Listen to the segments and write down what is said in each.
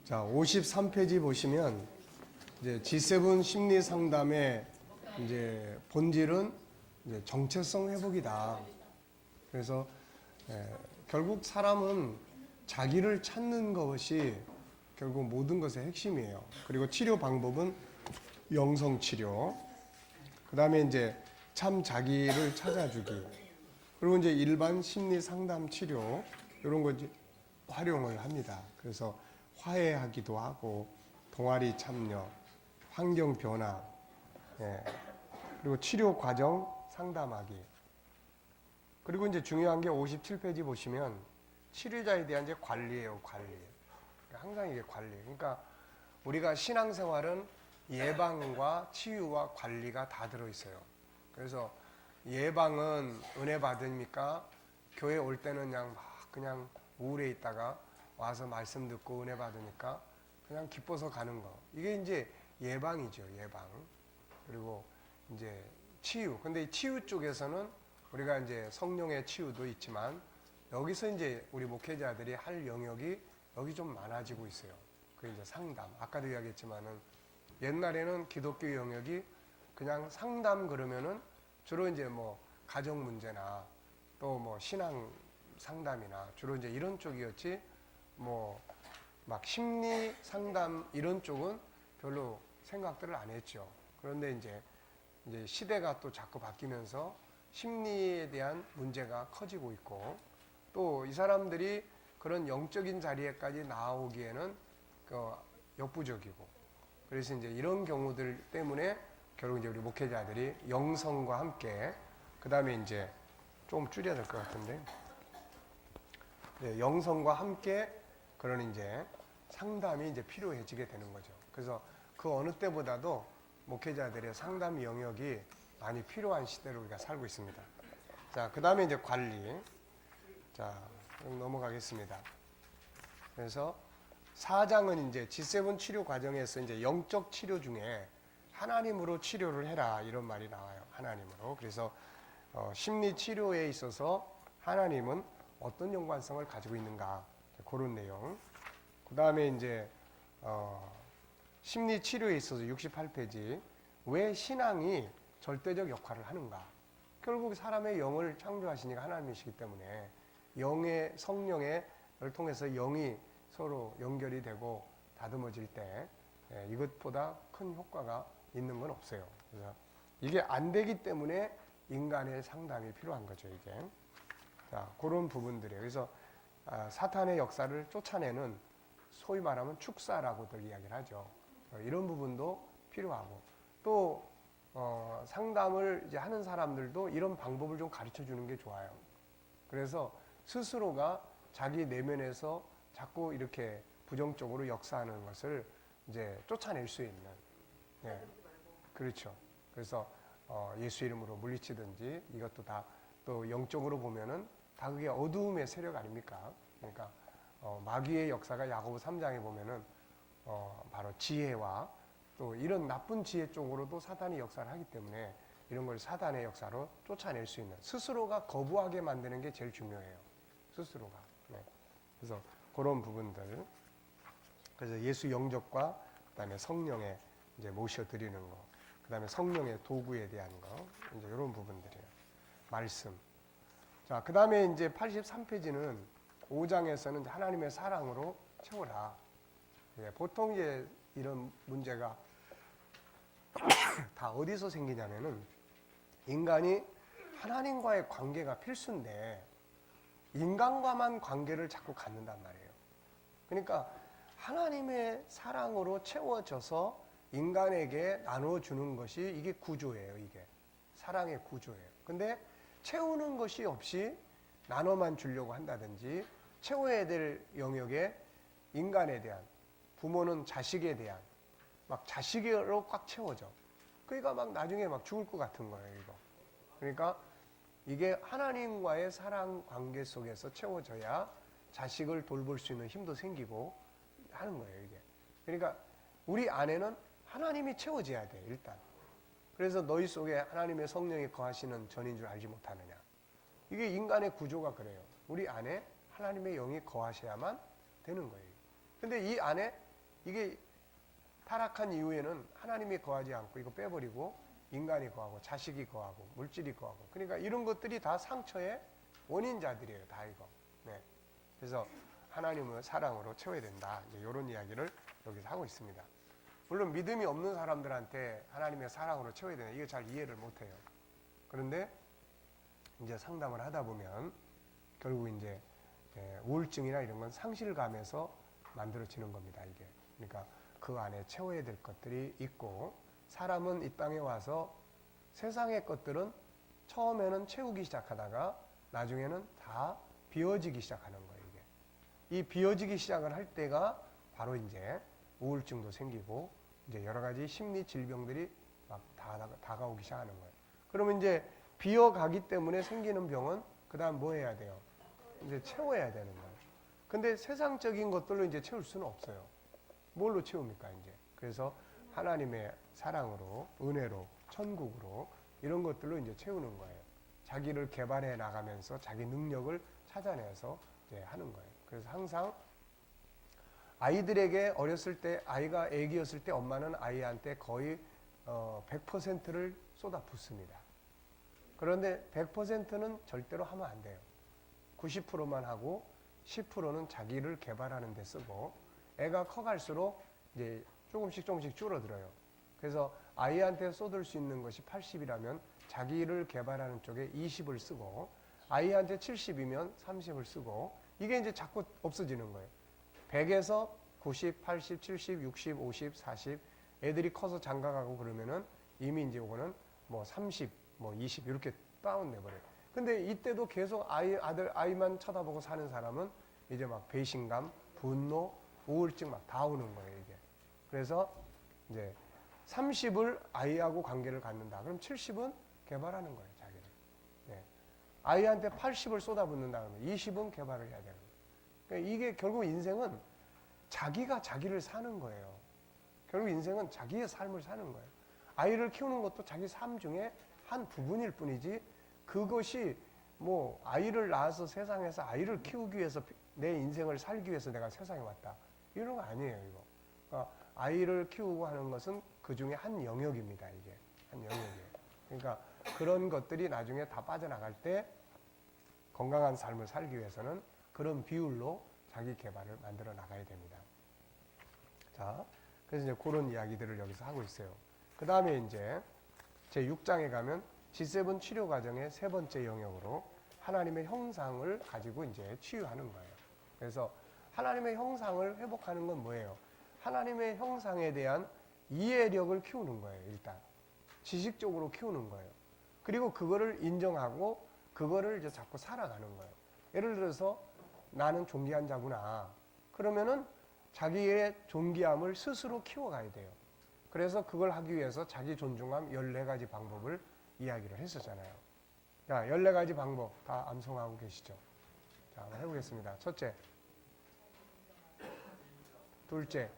자, 53페이지 보시면 이제 G7 심리 상담의 이제 본질은 이제 정체성 회복이다. 그래서 결국 사람은 자기를 찾는 것이 결국 모든 것의 핵심이에요. 그리고 치료 방법은 영성 치료. 그다음에 이제 참 자기를 찾아주기. 그리고 이제 일반 심리 상담 치료 이런 거 이제 활용을 합니다. 그래서 화해하기도 하고 동아리 참여, 환경 변화, 그리고 치료 과정 상담하기. 그리고 이제 중요한 게 57페이지 보시면 치료자에 대한 이제 관리예요, 관리. 항상 이게 관리. 그러니까 우리가 신앙생활은 예방과 치유와 관리가 다 들어있어요. 그래서 예방은 은혜 받으니까 교회 올 때는 그냥 우울해 있다가 와서 말씀 듣고 은혜 받으니까 그냥 기뻐서 가는 거. 이게 이제 예방이죠, 예방. 그리고 이제 치유. 근데 이 치유 쪽에서는 우리가 이제 성령의 치유도 있지만 여기서 이제 우리 목회자들이 할 영역이 여기 좀 많아지고 있어요. 그 이제 상담. 아까도 이야기했지만은 옛날에는 기독교 영역이 그냥 상담 그러면은 주로 이제 뭐 가정 문제나 또 뭐 신앙 상담이나 주로 이제 이런 쪽이었지 뭐 막 심리 상담 이런 쪽은 별로 생각들을 안 했죠. 그런데 이제 시대가 또 자꾸 바뀌면서 심리에 대한 문제가 커지고 있고 또 이 사람들이 그런 영적인 자리에까지 나오기에는 역부족이고 그래서 이제 이런 경우들 때문에 결국 이제 우리 목회자들이 영성과 함께 그 다음에 이제 좀 줄여야 될 것 같은데 영성과 함께 그런 이제 상담이 이제 필요해지게 되는 거죠. 그래서 그 어느 때보다도 목회자들의 상담 영역이 많이 필요한 시대로 우리가 살고 있습니다. 자, 그 다음에 이제 관리. 자, 넘어가겠습니다. 그래서 4장은 이제 G7 치료 과정에서 이제 영적 치료 중에 하나님으로 치료를 해라 이런 말이 나와요. 하나님으로. 그래서 심리 치료에 있어서 하나님은 어떤 연관성을 가지고 있는가 그런 내용. 그 다음에 이제 심리 치료에 있어서 68페이지 왜 신앙이 절대적 역할을 하는가. 결국 사람의 영을 창조하시니까 하나님이시기 때문에 영의 성령을 통해서 영이 서로 연결이 되고 다듬어질 때 이것보다 큰 효과가 있는 건 없어요. 그래서 이게 안 되기 때문에 인간의 상담이 필요한 거죠. 이게 자 그런 부분들이에요. 그래서 사탄의 역사를 쫓아내는 소위 말하면 축사라고들 이야기를 하죠. 이런 부분도 필요하고 또 상담을 이제 하는 사람들도 이런 방법을 좀 가르쳐 주는 게 좋아요. 그래서 스스로가 자기 내면에서 자꾸 이렇게 부정적으로 역사하는 것을 이제 쫓아낼 수 있는, 그렇죠. 그래서 예수 이름으로 물리치든지 이것도 다 또 영적으로 보면은 다 그게 어두움의 세력 아닙니까? 그러니까 마귀의 역사가 야고보 3장에 보면은 바로 지혜와 또 이런 나쁜 지혜 쪽으로도 사탄이 역사를 하기 때문에 이런 걸 사탄의 역사로 쫓아낼 수 있는 스스로가 거부하게 만드는 게 제일 중요해요. 스스로가. 그래서 그런 부분들. 그래서 예수 영접과 그다음에 성령의 이제 모셔드리는 거, 그다음에 성령의 도구에 대한 거, 이제 이런 부분들이에요. 말씀. 자, 그다음에 이제 83페이지는 5장에서는 하나님의 사랑으로 채워라. 보통 이제 이런 문제가 다 어디서 생기냐면은 인간이 하나님과의 관계가 필수인데 인간과만 관계를 자꾸 갖는단 말이에요. 그러니까 하나님의 사랑으로 채워져서 인간에게 나눠주는 것이 이게 구조예요. 이게 사랑의 구조예요. 근데 채우는 것이 없이 나눠만 주려고 한다든지 채워야 될 영역에 인간에 대한 부모는 자식에 대한 막 자식으로 꽉 채워져. 그러니까 막 나중에 막 죽을 것 같은 거예요. 이거. 그러니까 이게 하나님과의 사랑 관계 속에서 채워져야 자식을 돌볼 수 있는 힘도 생기고 하는 거예요, 이게. 그러니까 우리 안에는 하나님이 채워져야 돼, 일단. 그래서 너희 속에 하나님의 성령이 거하시는 전인 줄 알지 못하느냐. 이게 인간의 구조가 그래요. 우리 안에 하나님의 영이 거하셔야만 되는 거예요. 근데 이 안에 이게 타락한 이후에는 하나님이 거하지 않고 이거 빼버리고 인간이 거하고 자식이 거하고 물질이 거하고, 그러니까 이런 것들이 다 상처의 원인자들이에요. 다 이거. 네. 그래서 하나님을 사랑으로 채워야 된다. 이제 이런 이야기를 여기서 하고 있습니다. 물론 믿음이 없는 사람들한테 하나님의 사랑으로 채워야 된다. 이거 잘 이해를 못해요. 그런데 이제 상담을 하다 보면 결국 이제 우울증이나 이런 건 상실감에서 만들어지는 겁니다. 이게. 그러니까 그 안에 채워야 될 것들이 있고, 사람은 이 땅에 와서 세상의 것들은 처음에는 채우기 시작하다가 나중에는 다 비워지기 시작하는 거예요. 이게. 이 비워지기 시작을 할 때가 바로 이제 우울증도 생기고 이제 여러 가지 심리 질병들이 막 다가오기 시작하는 거예요. 그러면 이제 비어가기 때문에 생기는 병은 그 다음 뭐 해야 돼요? 이제 채워야 되는 거예요. 근데 세상적인 것들로 이제 채울 수는 없어요. 뭘로 채웁니까, 이제? 그래서 하나님의 사랑으로, 은혜로, 천국으로 이런 것들로 이제 채우는 거예요. 자기를 개발해 나가면서 자기 능력을 찾아내서 이제 하는 거예요. 그래서 항상 아이들에게 어렸을 때, 아이가 애기였을 때 엄마는 아이한테 거의 100%를 쏟아붓습니다. 그런데 100%는 절대로 하면 안 돼요. 90%만 하고 10%는 자기를 개발하는 데 쓰고, 애가 커갈수록 이제 조금씩 줄어들어요. 그래서 아이한테 쏟을 수 있는 것이 80이라면 자기를 개발하는 쪽에 20을 쓰고, 아이한테 70이면 30을 쓰고, 이게 이제 자꾸 없어지는 거예요. 100에서 90, 80, 70, 60, 50, 40, 애들이 커서 장가가고 그러면은 이미 이제 요거는 뭐 30, 뭐 20 이렇게 다운돼 버려요. 근데 이때도 계속 아이만 쳐다보고 사는 사람은 이제 막 배신감, 분노, 우울증 막 다 오는 거예요, 이게. 그래서 이제 30을 아이하고 관계를 갖는다. 그럼 70은 개발하는 거예요, 자기를. 네. 아이한테 80을 쏟아붓는다 그러면 20은 개발을 해야 되는 거예요. 그러니까 이게 결국 인생은 자기가 자기를 사는 거예요. 결국 인생은 자기의 삶을 사는 거예요. 아이를 키우는 것도 자기 삶 중에 한 부분일 뿐이지, 그것이 뭐 아이를 낳아서 세상에서 아이를 키우기 위해서 내 인생을 살기 위해서 내가 세상에 왔다, 이런 거 아니에요, 이거. 그러니까 아이를 키우고 하는 것은 그 중에 한 영역입니다, 이게. 한 영역이에요. 그러니까 그런 것들이 나중에 다 빠져나갈 때 건강한 삶을 살기 위해서는 그런 비율로 자기 개발을 만들어 나가야 됩니다. 자, 그래서 이제 그런 이야기들을 여기서 하고 있어요. 그 다음에 이제 제 6장에 가면 G7 치료 과정의 세 번째 영역으로 하나님의 형상을 가지고 이제 치유하는 거예요. 그래서 하나님의 형상을 회복하는 건 뭐예요? 하나님의 형상에 대한 이해력을 키우는 거예요, 일단. 지식적으로 키우는 거예요. 그리고 그거를 인정하고 그거를 이제 자꾸 살아가는 거예요. 예를 들어서 나는 존귀한 자구나. 그러면은 자기의 존귀함을 스스로 키워가야 돼요. 그래서 그걸 하기 위해서 자기 존중함 14가지 방법을 이야기를 했었잖아요. 자, 14가지 방법 다 암송하고 계시죠? 자, 한번 해보겠습니다. 첫째, 둘째,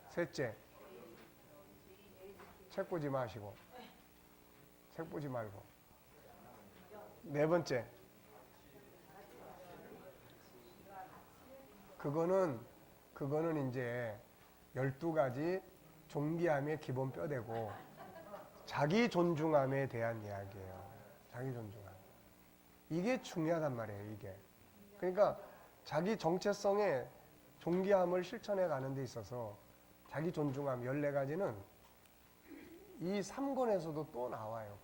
셋째, 책 보지 마시고, 책 보지 말고, 네 번째, 그거는 이제 12가지 존귀함의 기본 뼈대고 자기 존중함에 대한 이야기예요. 자기 존중함. 이게 중요하단 말이에요, 이게. 그러니까 자기 정체성의 존귀함을 실천해 가는 데 있어서 자기 존중함 14가지는 이 3권에서도 또 나와요.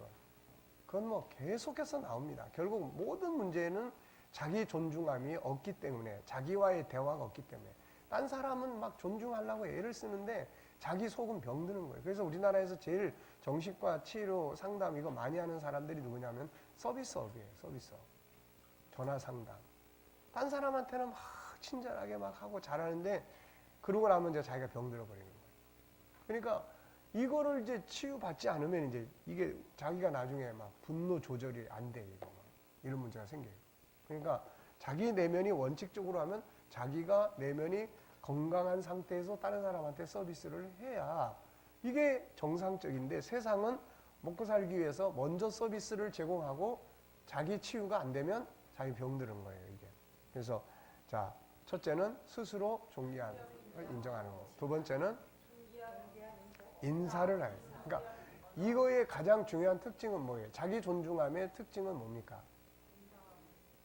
그건 뭐 계속해서 나옵니다. 결국 모든 문제는 자기 존중함이 없기 때문에, 자기와의 대화가 없기 때문에. 딴 사람은 막 존중하려고 애를 쓰는데 자기 속은 병드는 거예요. 그래서 우리나라에서 제일 정신과 치료 상담 이거 많이 하는 사람들이 누구냐면 서비스업이에요. 서비스업. 전화 상담. 딴 사람한테는 막 친절하게 막 하고 잘하는데 그러고 나면 이제 자기가 병들어 버리는 거예요. 그러니까 이거를 이제 치유받지 않으면 이제 이게 자기가 나중에 막 분노 조절이 안 돼, 이거. 이런 문제가 생겨요. 그러니까 자기 내면이 원칙적으로 하면 자기가 내면이 건강한 상태에서 다른 사람한테 서비스를 해야 이게 정상적인데, 세상은 먹고 살기 위해서 먼저 서비스를 제공하고 자기 치유가 안 되면 자기 병드는 거예요, 이게. 그래서 자, 첫째는 스스로 존귀함. 인정하는 거. 두 번째는 인사를 해요. 그러니까 이거의 가장 중요한 특징은 뭐예요? 자기 존중함의 특징은 뭡니까?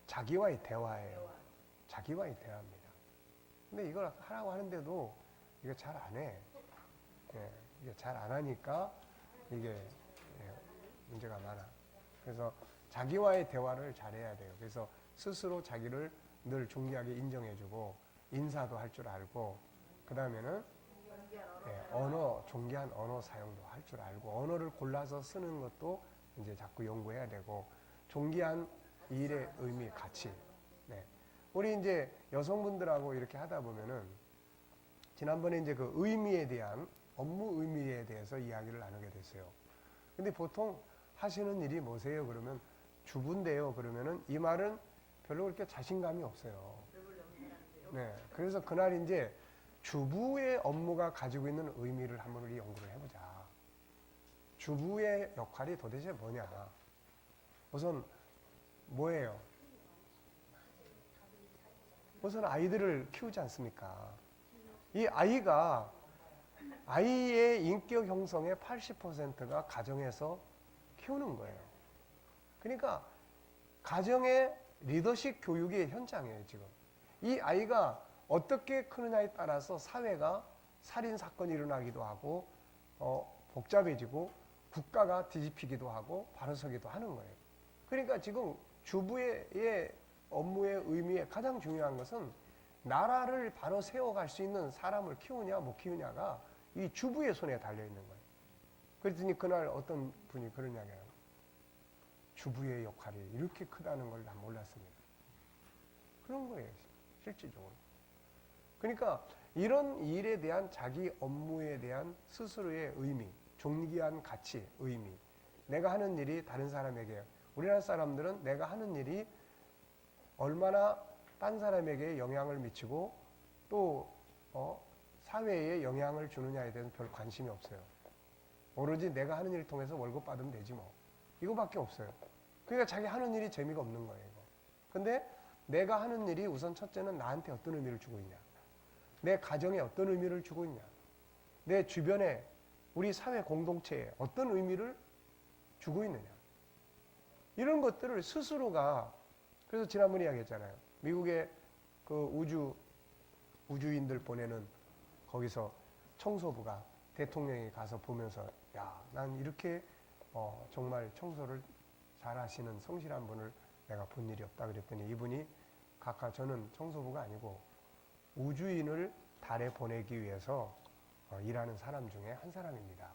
자기와의 대화예요. 자기와의 대화입니다. 근데 이걸 하라고 하는데도 이거 잘 안 해. 예, 이게 잘 안 하니까 이게 문제가 많아. 그래서 자기와의 대화를 잘해야 돼요. 그래서 스스로 자기를 늘 존귀하게 인정해주고 인사도 할 줄 알고 그 다음에는 존귀한 언어 사용도 할 줄 알고 언어를 골라서 쓰는 것도 이제 자꾸 연구해야 되고 존귀한 일의 의미, 가치. 네. 우리 이제 여성분들하고 이렇게 하다 보면은 지난번에 이제 그 의미에 대한 업무 의미에 대해서 이야기를 나누게 됐어요. 근데 보통 하시는 일이 뭐세요? 그러면 주부인데요. 그러면은 이 말은 별로 그렇게 자신감이 없어요. 네. 그래서 그날 이제 주부의 업무가 가지고 있는 의미를 한번 우리 연구를 해보자. 주부의 역할이 도대체 뭐냐? 우선 뭐예요? 우선 아이들을 키우지 않습니까? 이 아이의 인격 형성의 80%가 가정에서 키우는 거예요. 그러니까 가정의 리더십 교육의 현장이에요, 지금. 이 아이가 어떻게 크느냐에 따라서 사회가 살인 사건이 일어나기도 하고 복잡해지고 국가가 뒤집히기도 하고 바로 서기도 하는 거예요. 그러니까 지금 주부의 업무의 의미에 가장 중요한 것은 나라를 바로 세워갈 수 있는 사람을 키우냐 못 키우냐가 이 주부의 손에 달려있는 거예요. 그랬더니 그날 어떤 분이 그런 이야기를 하는 거예요. 주부의 역할이 이렇게 크다는 걸 난 몰랐습니다. 그런 거예요, 실질적으로. 그러니까 이런 일에 대한 자기 업무에 대한 스스로의 의미, 존귀한 가치, 의미. 내가 하는 일이 다른 사람에게, 우리나라 사람들은 내가 하는 일이 얼마나 딴 사람에게 영향을 미치고 또 사회에 영향을 주느냐에 대해서 별 관심이 없어요. 오로지 내가 하는 일을 통해서 월급 받으면 되지 뭐. 이거밖에 없어요. 그러니까 자기 하는 일이 재미가 없는 거예요. 이거. 근데 내가 하는 일이 우선 첫째는 나한테 어떤 의미를 주고 있냐. 내 가정에 어떤 의미를 주고 있냐. 내 주변에 우리 사회 공동체에 어떤 의미를 주고 있느냐. 이런 것들을 스스로가, 그래서 지난번에 이야기했잖아요. 미국의 그 우주인들 보내는 거기서 청소부가 대통령이 가서 보면서 야, 난 이렇게 정말 청소를 잘 하시는 성실한 분을 내가 본 일이 없다 그랬더니 이분이 각하 저는 청소부가 아니고 우주인을 달에 보내기 위해서 일하는 사람 중에 한 사람입니다.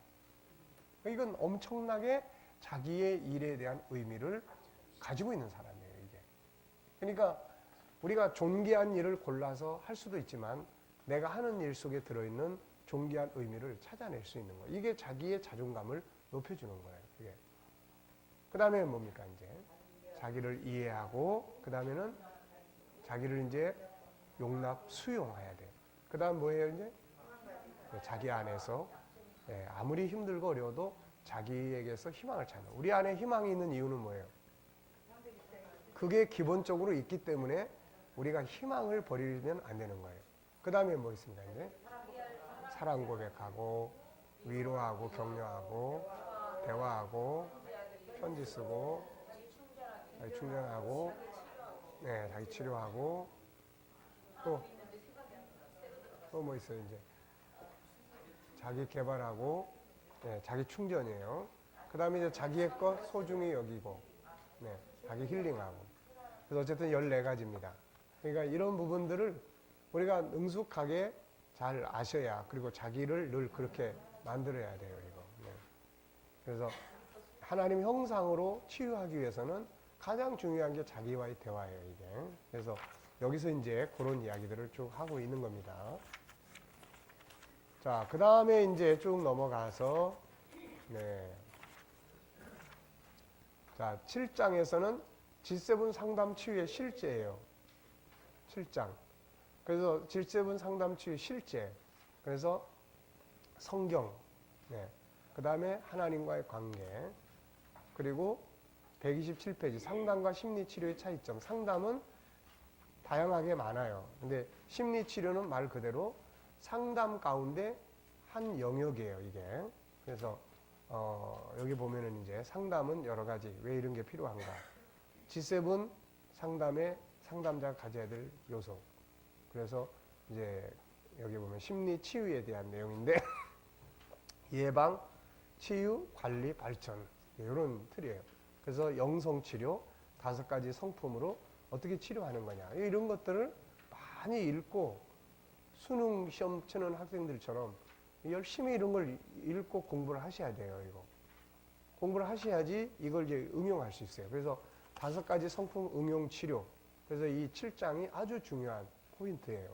이건 엄청나게 자기의 일에 대한 의미를 가지고 있는 사람이에요, 이게. 그러니까 우리가 존귀한 일을 골라서 할 수도 있지만 내가 하는 일 속에 들어있는 존귀한 의미를 찾아낼 수 있는 거예요. 이게 자기의 자존감을 높여주는 거예요, 이게. 그 다음에 뭡니까, 이제? 자기를 이해하고, 그 다음에는 자기를 이제 용납, 수용해야 돼요. 그 다음 뭐예요, 이제? 자기 안에서 아무리 힘들고 어려워도 자기에게서 희망을 찾는. 우리 안에 희망이 있는 이유는 뭐예요? 그게 기본적으로 있기 때문에 우리가 희망을 버리면 안 되는 거예요. 그 다음에 뭐 있습니까, 이제? 사랑 고백하고, 위로하고, 격려하고, 대화하고, 편지 쓰고, 자기 충전하고, 자기 치료하고, 또 뭐 있어요, 이제? 자기 개발하고, 자기 충전이에요. 그 다음에 이제 자기의 것 소중히 여기고, 자기 힐링하고. 그래서 어쨌든 14가지입니다. 그러니까 이런 부분들을 우리가 능숙하게 잘 아셔야, 그리고 자기를 늘 그렇게 만들어야 돼요, 이거. 그래서 하나님 형상으로 치유하기 위해서는 가장 중요한 게 자기와의 대화예요, 이게. 그래서 여기서 이제 그런 이야기들을 쭉 하고 있는 겁니다. 자, 그 다음에 이제 쭉 넘어가서, 자, 7장에서는 G7 상담 치유의 실제예요. 7장. 그래서 G7 상담 치유의 실제. 그래서 성경. 그 다음에 하나님과의 관계. 그리고 127페이지 상담과 심리치료의 차이점. 상담은 다양하게 많아요. 근데 심리치료는 말 그대로 상담 가운데 한 영역이에요, 이게. 그래서 여기 보면은 이제 상담은 여러 가지 왜 이런 게 필요한가. G7 상담의 상담자가 가져야 될 요소. 그래서 이제 여기 보면 심리 치유에 대한 내용인데 예방, 치유, 관리, 발전 이런 틀이에요. 그래서 영성 치료 5가지 성품으로 어떻게 치료하는 거냐 이런 것들을 많이 읽고 수능 시험 치는 학생들처럼 열심히 이런 걸 읽고 공부를 하셔야 돼요. 이거 공부를 하셔야지 이걸 이제 응용할 수 있어요. 그래서 5가지 성품 응용 치료. 그래서 이 7장이 아주 중요한 포인트예요.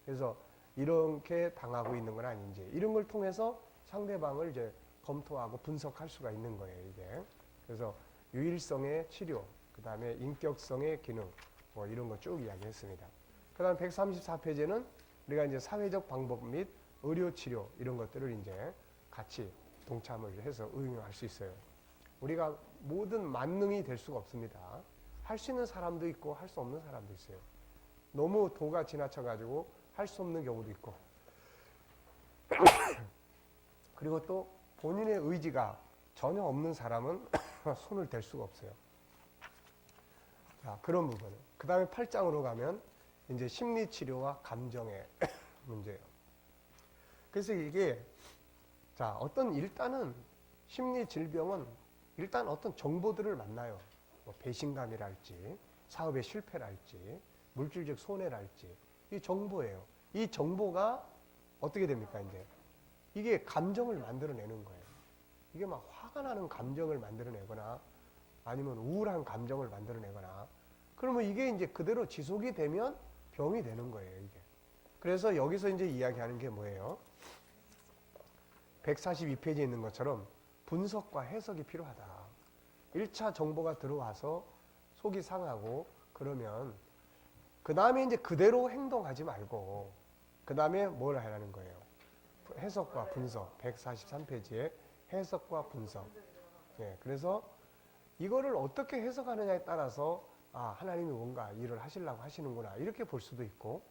그래서 이렇게 당하고 있는 건 아닌지 이런 걸 통해서 상대방을 이제 검토하고 분석할 수가 있는 거예요. 이게 그래서 유일성의 치료, 그 다음에 인격성의 기능, 뭐 이런 거 쭉 이야기했습니다. 그 다음 134페이지는 우리가 이제 사회적 방법 및 의료 치료 이런 것들을 이제 같이 동참을 해서 응용할 수 있어요. 우리가 모든 만능이 될 수가 없습니다. 할 수 있는 사람도 있고 할 수 없는 사람도 있어요. 너무 도가 지나쳐가지고 할 수 없는 경우도 있고 그리고 또 본인의 의지가 전혀 없는 사람은 손을 댈 수가 없어요. 자, 그런 부분. 그 다음에 8장으로 가면 이제 심리치료와 감정의 문제예요. 그래서 이게 자, 어떤 일단은 심리질병은 일단 어떤 정보들을 만나요. 뭐 배신감이랄지 사업의 실패랄지 물질적 손해랄지 이 정보예요. 이 정보가 어떻게 됩니까? 이제 이게 감정을 만들어내는 거예요. 이게 막 화가 나는 감정을 만들어내거나 아니면 우울한 감정을 만들어내거나 그러면 이게 이제 그대로 지속이 되면 병이 되는 거예요, 이게. 그래서 여기서 이제 이야기하는 게 뭐예요? 142페이지에 있는 것처럼 분석과 해석이 필요하다. 1차 정보가 들어와서 속이 상하고 그러면 그 다음에 이제 그대로 행동하지 말고 그 다음에 뭘 하라는 거예요? 해석과 분석. 143페이지에 해석과 분석. 예, 그래서 이거를 어떻게 해석하느냐에 따라서 아, 하나님이 뭔가 일을 하시려고 하시는구나 이렇게 볼 수도 있고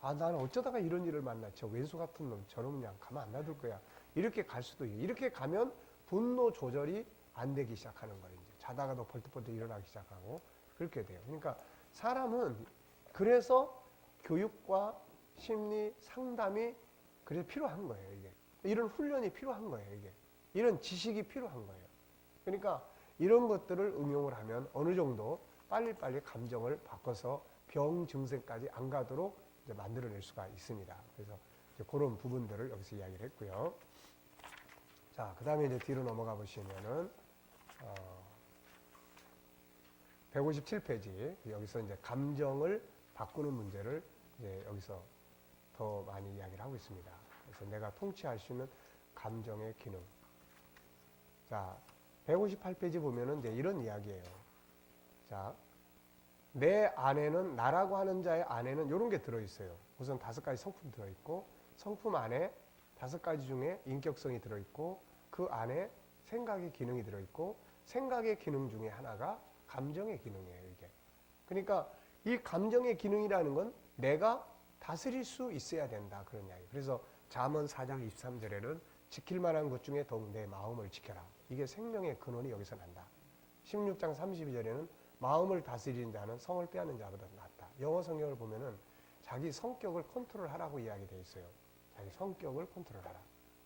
아, 나는 어쩌다가 이런 일을 만나 저 왼수 같은 놈 저놈 그냥 가만 안 놔둘 거야 이렇게 갈 수도 있고 이렇게 가면 분노 조절이 안 되기 시작하는 거예요. 이제 자다가도 벌떡벌떡 일어나기 시작하고 그렇게 돼요. 그러니까 사람은 그래서 교육과 심리 상담이 그래서 필요한 거예요. 이게 이런 훈련이 필요한 거예요. 이게 이런 지식이 필요한 거예요. 그러니까 이런 것들을 응용을 하면 어느 정도 빨리빨리 감정을 바꿔서 병 증세까지 안 가도록 이제 만들어낼 수가 있습니다. 그래서 이제 그런 부분들을 여기서 이야기를 했고요. 자, 그 다음에 이제 뒤로 넘어가 보시면은 157페이지 여기서 이제 감정을 바꾸는 문제를 이제 여기서 더 많이 이야기를 하고 있습니다. 그래서 내가 통치할 수 있는 감정의 기능. 자, 158페이지 보면은 이제 이런 이야기예요. 자, 내 안에는 나라고 하는 자의 안에는 이런 게 들어있어요. 우선 5가지 성품 들어있고 성품 안에 5가지 중에 인격성이 들어있고 그 안에 생각의 기능이 들어있고 생각의 기능 중에 하나가 감정의 기능이에요. 이게. 그러니까 이 감정의 기능이라는 건 내가 다스릴 수 있어야 된다. 그런 이야기. 그래서 잠언 4장 23절에는 지킬 만한 것 중에 더욱 내 마음을 지켜라. 이게 생명의 근원이 여기서 난다. 16장 32절에는 마음을 다스리는 자는 성을 빼앗는 자보다 낫다. 영어 성경을 보면은 자기 성격을 컨트롤하라고 이야기되어 있어요. 자기 성격을 컨트롤하라.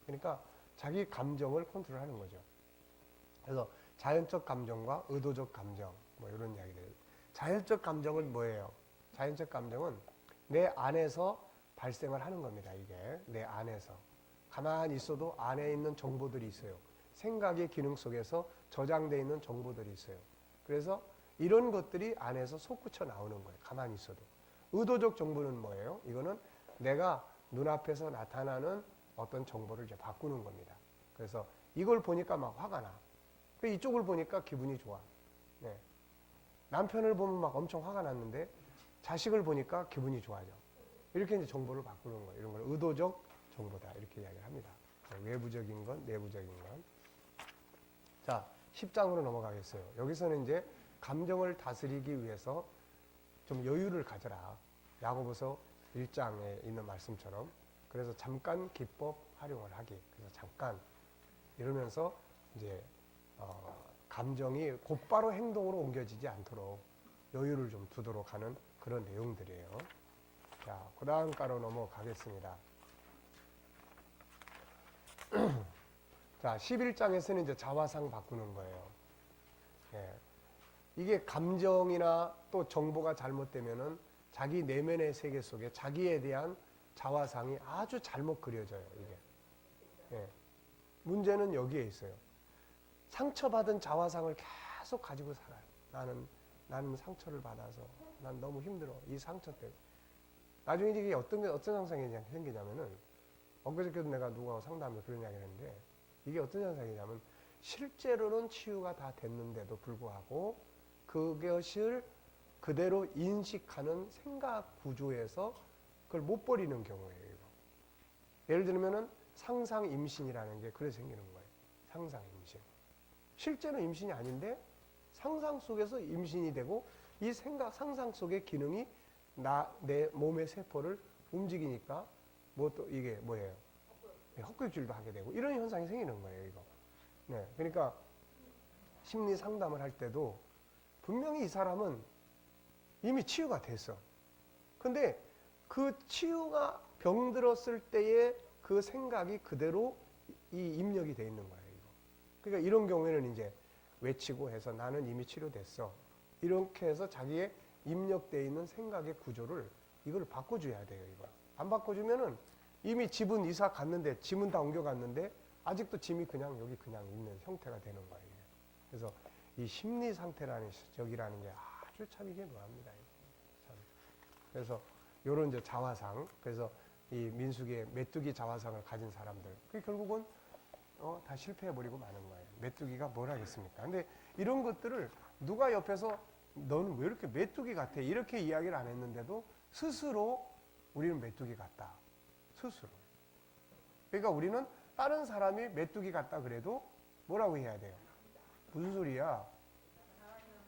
그러니까 자기 감정을 컨트롤하는 거죠. 그래서 자연적 감정과 의도적 감정 뭐 이런 이야기들. 자연적 감정은 뭐예요? 자연적 감정은 내 안에서 발생을 하는 겁니다. 이게 내 안에서 가만히 있어도 안에 있는 정보들이 있어요. 생각의 기능 속에서 저장되어 있는 정보들이 있어요. 그래서 이런 것들이 안에서 솟구쳐 나오는 거예요. 가만히 있어도. 의도적 정보는 뭐예요? 이거는 내가 눈앞에서 나타나는 어떤 정보를 이제 바꾸는 겁니다. 그래서 이걸 보니까 막 화가 나. 이쪽을 보니까 기분이 좋아. 네. 남편을 보면 막 엄청 화가 났는데 자식을 보니까 기분이 좋아져. 이렇게 이제 정보를 바꾸는 거예요. 이런 걸 의도적 정보다. 이렇게 이야기를 합니다. 외부적인 건, 내부적인 건. 자, 10장으로 넘어가겠어요. 여기서는 이제 감정을 다스리기 위해서 좀 여유를 가져라. 야고보서 1장에 있는 말씀처럼. 그래서 잠깐 기법 활용을 하기. 그래서 잠깐 이러면서 이제 감정이 곧바로 행동으로 옮겨지지 않도록 여유를 좀 두도록 하는 그런 내용들이에요. 자, 그 다음 가로 넘어가겠습니다. 자, 11장에서는 이제 자화상 바꾸는 거예요. 예. 이게 감정이나 또 정보가 잘못되면은 자기 내면의 세계 속에 자기에 대한 자화상이 아주 잘못 그려져요, 이게. 예. 문제는 여기에 있어요. 상처받은 자화상을 계속 가지고 살아요. 나는 상처를 받아서 난 너무 힘들어. 이 상처 때문에. 나중에 이게 어떤 현상이 생기냐면은, 엊그저께도 내가 누구하고 상담을 그런 이야기를 했는데, 이게 어떤 현상이냐면, 실제로는 치유가 다 됐는데도 불구하고, 그것을 그대로 인식하는 생각 구조에서 그걸 못 버리는 경우예요, 이거. 예를 들면은, 상상 임신이라는 게 그래 생기는 거예요. 상상 임신. 실제는 임신이 아닌데, 상상 속에서 임신이 되고, 이 상상 속의 기능이 내 몸의 세포를 움직이니까 또 이게 뭐예요? 헛구역질도 하게 되고 이런 현상이 생기는 거예요, 이거. 네, 그러니까 심리 상담을 할 때도 분명히 이 사람은 이미 치유가 됐어. 근데 그 치유가 병들었을 때의 그 생각이 그대로 이 입력이 돼 있는 거예요, 이거. 그러니까 이런 경우에는 이제 외치고 해서 나는 이미 치료됐어. 이렇게 해서 자기의 입력되어 있는 생각의 구조를 이걸 바꿔줘야 돼요, 이거. 안 바꿔주면은 이미 집은 이사 갔는데, 짐은 다 옮겨갔는데, 아직도 짐이 그냥 여기 그냥 있는 형태가 되는 거예요. 그래서 이 심리 상태라는 적이라는 게 아주 참 이게 뭐합니다. 참. 그래서 요런 이제 자화상, 그래서 이 민숙이의 메뚜기 자화상을 가진 사람들, 그게 결국은 다 실패해버리고 마는 거예요. 메뚜기가 뭘 하겠습니까? 근데 이런 것들을 누가 옆에서 너는 왜 이렇게 메뚜기 같아? 이렇게 이야기를 안 했는데도 스스로 우리는 메뚜기 같다. 스스로. 그러니까 우리는 다른 사람이 메뚜기 같다 그래도 뭐라고 해야 돼요? 무슨 소리야?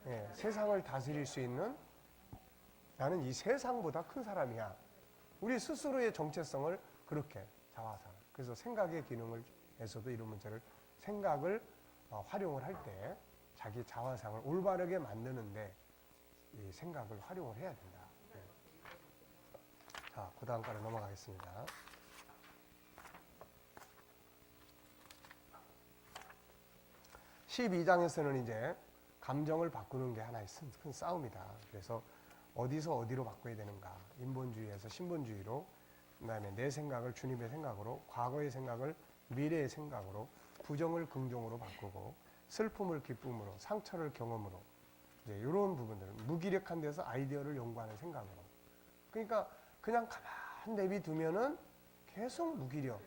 예, 세상을 다스릴 수 있는 나는 이 세상보다 큰 사람이야. 우리 스스로의 정체성을 그렇게 자화상. 그래서 생각의 기능을 에서도 이런 문제를 생각을 활용을 할 때 자기 자화상을 올바르게 만드는데 이 생각을 활용을 해야 된다. 네. 자, 그 다음 까지 넘어가겠습니다. (12장에서는) 이제 감정을 바꾸는 게 하나의 큰 싸움이다. 그래서 어디서 어디로 바꿔야 되는가? 인본주의에서 신본주의로, 그다음에 내 생각을 주님의 생각으로, 과거의 생각을 미래의 생각으로, 부정을 긍정으로 바꾸고, 슬픔을 기쁨으로, 상처를 경험으로, 이제 이런 부분들, 무기력한 데서 아이디어를 연구하는 생각으로. 그러니까 그냥 가만 내비두면은 계속 무기력.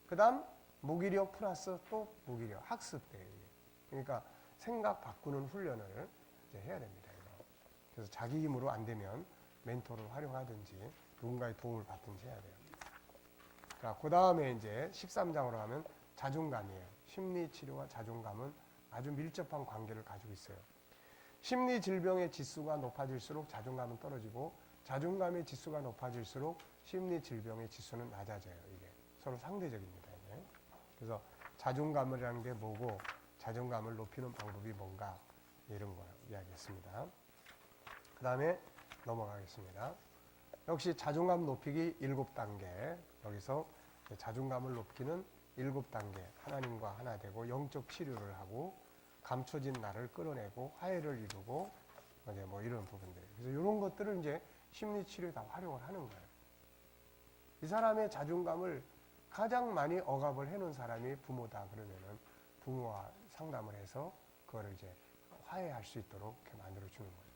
그다음 무기력 플러스 또 무기력, 학습돼요. 그러니까 생각 바꾸는 훈련을 이제 해야 됩니다. 이거. 그래서 자기 힘으로 안 되면 멘토를 활용하든지 누군가의 도움을 받든지 해야 돼요. 자, 그 다음에 이제 13장으로 가면 자존감이에요. 심리 치료와 자존감은 아주 밀접한 관계를 가지고 있어요. 심리 질병의 지수가 높아질수록 자존감은 떨어지고, 자존감의 지수가 높아질수록 심리 질병의 지수는 낮아져요. 이게 서로 상대적입니다. 이게. 그래서 자존감이라는 게 뭐고, 자존감을 높이는 방법이 뭔가, 이런 거 이야기했습니다. 그 다음에 넘어가겠습니다. 역시 자존감 높이기 7단계. 여기서 자존감을 높이는 7단계. 하나님과 하나 되고 영적 치료를 하고 감춰진 나를 끌어내고 화해를 이루고 이제 뭐 이런 부분들. 그래서 이런 것들을 이제 심리 치료에 다 활용을 하는 거예요. 이 사람의 자존감을 가장 많이 억압을 해놓은 사람이 부모다 그러면은 부모와 상담을 해서 그거를 이제 화해할 수 있도록 이렇게 만들어 주는 거죠.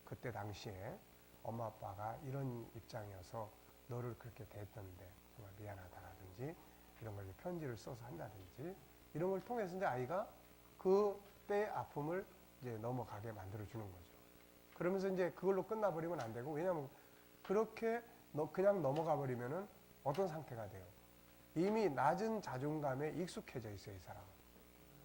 그때 당시에 엄마 아빠가 이런 입장이어서 너를 그렇게 대했던데 정말 미안하다라든지 이런 걸 편지를 써서 한다든지 이런 걸 통해서 이제 아이가 그때의 아픔을 이제 넘어가게 만들어 주는 거죠. 그러면서 이제 그걸로 끝나버리면 안 되고, 왜냐하면 그렇게 그냥 넘어가 버리면은 어떤 상태가 돼요? 이미 낮은 자존감에 익숙해져 있어요, 이 사람은.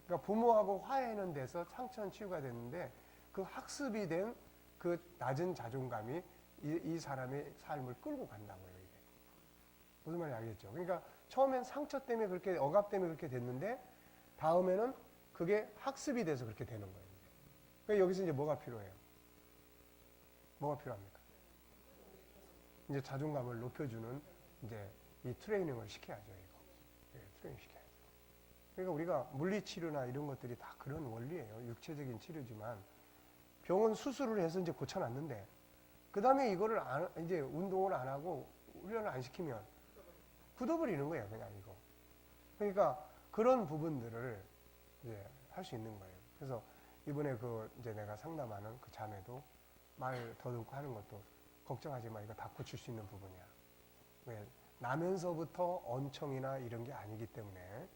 그러니까 부모하고 화해하는 데서 상처는 치유가 됐는데 그 학습이 된 그 낮은 자존감이 이 사람의 삶을 끌고 간다고요, 이게. 무슨 말인지 알겠죠? 그러니까 처음엔 상처 때문에 그렇게 억압 때문에 그렇게 됐는데 다음에는 그게 학습이 돼서 그렇게 되는 거예요. 그러니까 여기서 이제 뭐가 필요해요? 뭐가 필요합니까? 이제 자존감을 높여주는 이제 이 트레이닝을 시켜야죠, 이거. 예, 트레이닝 시켜야죠. 그러니까 우리가 물리치료나 이런 것들이 다 그런 원리예요. 육체적인 치료지만 병원 수술을 해서 이제 고쳐놨는데 그 다음에 이거를 이제 운동을 안 하고 훈련을 안 시키면 굳어버리는 거예요, 그냥 이거. 그러니까 그런 부분들을 이제 할 수 있는 거예요. 그래서 이번에 이제 내가 상담하는 그 자매도 말 더듬고 하는 것도 걱정하지 마, 이거 다 고칠 수 있는 부분이야. 왜? 나면서부터 언청이나 이런 게 아니기 때문에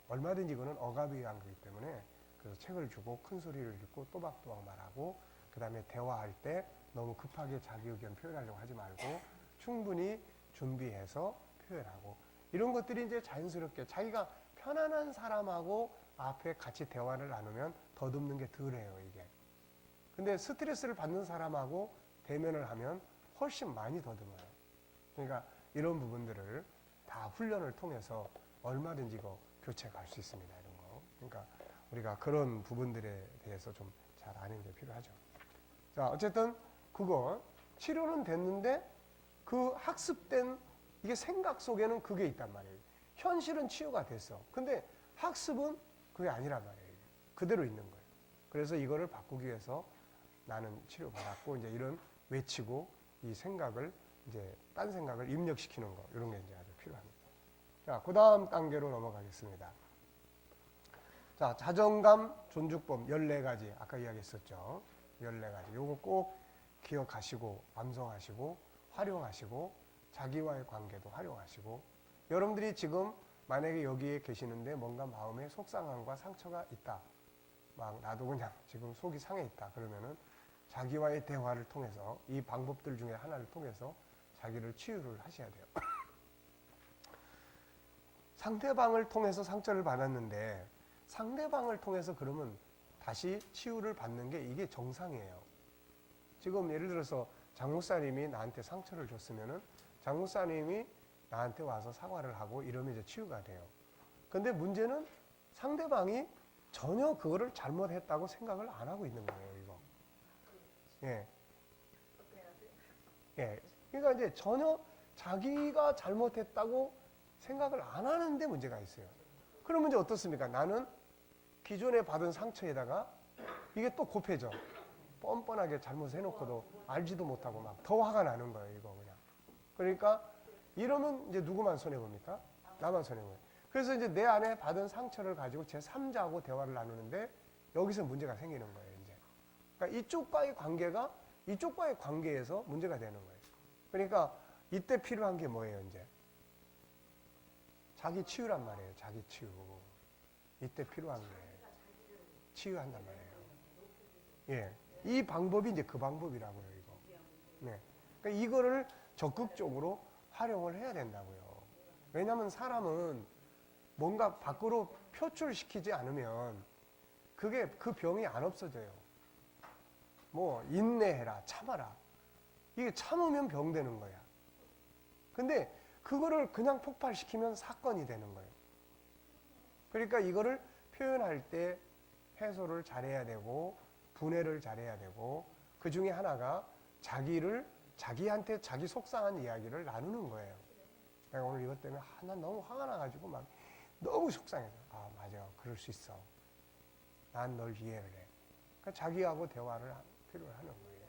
얼마든지 이거는 억압에 의한 거기 때문에 그래서 책을 주고 큰 소리를 듣고 또박또박 말하고 그 다음에 대화할 때 너무 급하게 자기 의견 표현하려고 하지 말고 충분히 준비해서 표현하고 이런 것들이 이제 자연스럽게 자기가 편안한 사람하고 앞에 같이 대화를 나누면 더듬는 게 덜해요, 이게. 근데 스트레스를 받는 사람하고 대면을 하면 훨씬 많이 더듬어요. 그러니까 이런 부분들을 다 훈련을 통해서 얼마든지 이거 교체 갈 수 있습니다, 이런 거. 그러니까 우리가 그런 부분들에 대해서 좀 잘 아는 게 필요하죠. 자, 어쨌든 그거 치료는 됐는데 그 학습된 이게 생각 속에는 그게 있단 말이에요. 현실은 치유가 됐어. 근데 학습은 그게 아니란 말이에요. 그대로 있는 거예요. 그래서 이거를 바꾸기 위해서 나는 치료받았고 이제 이런 외치고 이 생각을 이제 딴 생각을 입력시키는 거 이런 게 이제 아주 필요합니다. 자, 그 다음 단계로 넘어가겠습니다. 자, 자존감 존중법 14가지 아까 이야기했었죠. 14가지. 요거 꼭 기억하시고 암송하시고 활용하시고 자기와의 관계도 활용하시고 여러분들이 지금 만약에 여기에 계시는데 뭔가 마음에 속상함과 상처가 있다. 막 나도 그냥 지금 속이 상해 있다. 그러면은 자기와의 대화를 통해서 이 방법들 중에 하나를 통해서 자기를 치유를 하셔야 돼요. 상대방을 통해서 상처를 받았는데 상대방을 통해서 그러면 다시 치유를 받는 게 이게 정상이에요. 지금 예를 들어서 장 목사님이 나한테 상처를 줬으면은 장 목사님이 나한테 와서 사과를 하고 이러면 이제 치유가 돼요. 근데 문제는 상대방이 전혀 그거를 잘못했다고 생각을 안 하고 있는 거예요, 이거. 예. 예. 그러니까 이제 전혀 자기가 잘못했다고 생각을 안 하는데 문제가 있어요. 그러면 이제 어떻습니까? 나는 기존에 받은 상처에다가 이게 또 곱해져. 뻔뻔하게 잘못해놓고도 알지도 못하고 막 더 화가 나는 거예요, 이거 그냥. 그러니까 이러면 이제 누구만 손해봅니까? 나만 손해보여요. 그래서 이제 내 안에 받은 상처를 가지고 제3자하고 대화를 나누는데 여기서 문제가 생기는 거예요, 이제. 그러니까 이쪽과의 관계에서 문제가 되는 거예요. 그러니까 이때 필요한 게 뭐예요, 이제? 자기 치유란 말이에요, 자기 치유. 이때 필요한 게 치유한단 말이에요. 예. 이 방법이 이제 그 방법이라고요, 이거. 네. 그러니까 이거를 적극적으로 활용을 해야 된다고요. 왜냐하면 사람은 뭔가 밖으로 표출시키지 않으면 그게 그 병이 안 없어져요. 뭐 인내해라, 참아라. 이게 참으면 병되는 거야. 근데 그거를 그냥 폭발시키면 사건이 되는 거예요. 그러니까 이거를 표현할 때 해소를 잘해야 되고 분해를 잘해야 되고 그 중에 하나가 자기한테 자기 속상한 이야기를 나누는 거예요. 내가 오늘 이것 때문에 난 너무 화가 나가지고 막 너무 속상해서 맞아, 그럴 수 있어. 난 널 이해를 해. 그러니까 자기하고 대화를 필요로 하는 거예요.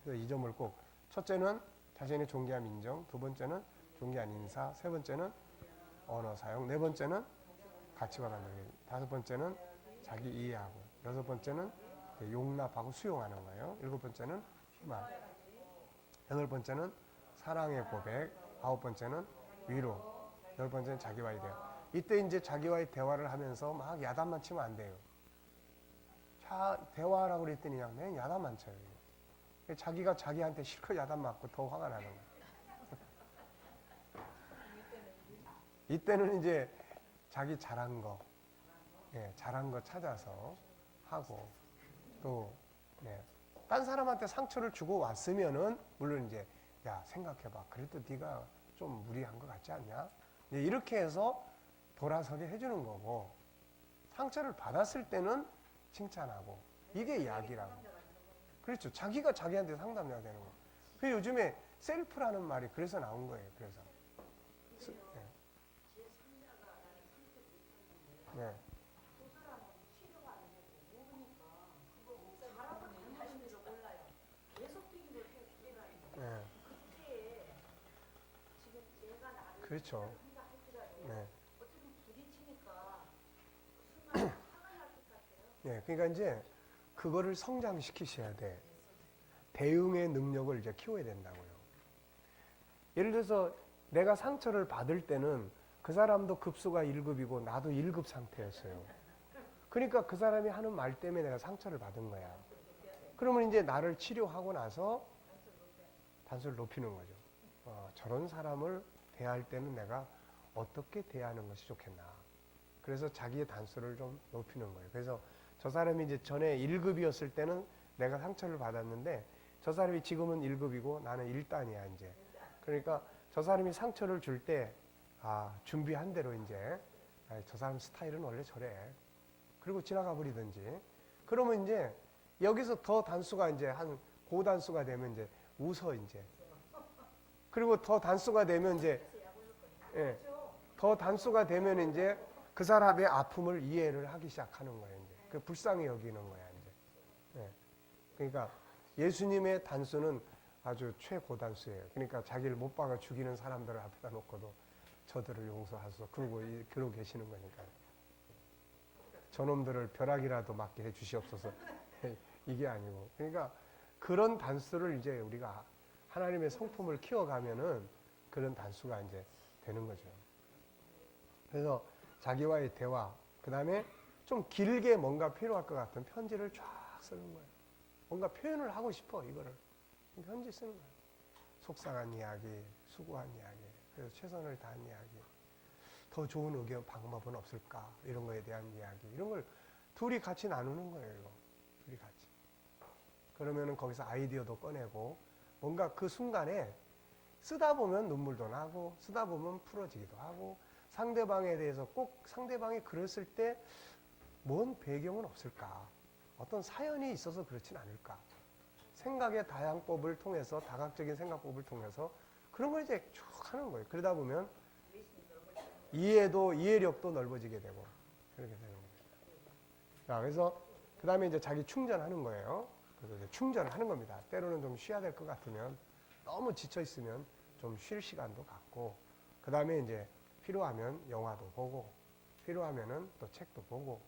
그래서 이 점을 꼭 첫째는 자신의 존귀함 인정, 두 번째는 존귀한 인사, 세 번째는 언어 사용, 네 번째는 가치관 만들기, 다섯 번째는 자기 이해하고, 여섯 번째는 용납하고 수용하는 거예요. 일곱 번째는 희망, 여덟 번째는 사랑의 고백, 아홉 번째는 위로, 열 번째는 자기와의 대화. 이때 이제 자기와의 대화를 하면서 막 야단만 치면 안 돼요. 대화하라고 그랬더니 그냥 맨 야단만 쳐요. 자기가 자기한테 실컷 야단 맞고 더 화가 나는 거예요. 이때는 이제 자기 잘한 거, 잘한 거 찾아서 하고 또 딴 사람한테 상처를 주고 왔으면은 물론 이제 야 생각해봐. 그래도 네가 좀 무리한 것 같지 않냐? 이렇게 해서 돌아서게 해주는 거고, 상처를 받았을 때는 칭찬하고, 이게 약이라고. 그렇죠. 자기가 자기한테 상담해야 되는 거. 그 요즘에 셀프라는 말이 그래서 나온 거예요. 그래서. 네. 네. 네. 그렇죠. 네. 네. 그러니까 이제 그거를 성장시키셔야 돼. 대응의 능력을 이제 키워야 된다고요. 예를 들어서 내가 상처를 받을 때는 그 사람도 급수가 1급이고 나도 1급 상태였어요. 그러니까 그 사람이 하는 말 때문에 내가 상처를 받은 거야. 그러면 이제 나를 치료하고 나서 단수를 높이는 거죠. 저런 사람을 대할 때는 내가 어떻게 대하는 것이 좋겠나. 그래서 자기의 단수를 좀 높이는 거예요. 그래서 저 사람이 이제 전에 1급이었을 때는 내가 상처를 받았는데 저 사람이 지금은 1급이고 나는 1단이야 이제. 그러니까 저 사람이 상처를 줄 때 준비한 대로 이제 저 사람 스타일은 원래 저래. 그리고 지나가 버리든지. 그러면 이제 여기서 더 단수가 이제 한 고단수가 되면 이제 웃어 이제. 그리고 더 단수가 되면 이제 더 단수가 되면 이제 그 사람의 아픔을 이해를 하기 시작하는 거예요. 이제 그 불쌍히 여기는 거야 이제. 그러니까 예수님의 단수는 아주 최고단수예요. 그러니까 자기를 못 박아 죽이는 사람들을 앞에다 놓고도 저들을 용서하소서 그러고 계시는 거니까요. 저놈들을 벼락이라도 맞게 해 주시옵소서. 이게 아니고. 그러니까 그런 단수를 이제 우리가 하나님의 성품을 키워가면은 그런 단수가 이제 되는 거죠. 그래서 자기와의 대화, 그 다음에 좀 길게 뭔가 필요할 것 같은 편지를 쫙 쓰는 거예요. 뭔가 표현을 하고 싶어, 이거를. 편지 쓰는 거예요. 속상한 이야기, 수고한 이야기, 그래서 최선을 다한 이야기, 더 좋은 의견, 방법은 없을까? 이런 거에 대한 이야기, 이런 걸 둘이 같이 나누는 거예요, 이거. 둘이 같이. 그러면은 거기서 아이디어도 꺼내고, 뭔가 그 순간에 쓰다 보면 눈물도 나고, 쓰다 보면 풀어지기도 하고, 상대방에 대해서 꼭 상대방이 그랬을 때 뭔 배경은 없을까? 어떤 사연이 있어서 그렇진 않을까? 생각의 다양법을 통해서, 다각적인 생각법을 통해서 그런 걸 이제 쭉 하는 거예요. 그러다 보면 이해력도 넓어지게 되고, 그렇게 되는 거예요. 자, 그래서 그 다음에 이제 자기 충전하는 거예요. 그래서 이제 충전을 하는 겁니다. 때로는 좀 쉬어야 될 것 같으면, 너무 지쳐 있으면 좀 쉴 시간도 갖고, 그 다음에 이제 필요하면 영화도 보고, 필요하면은 또 책도 보고,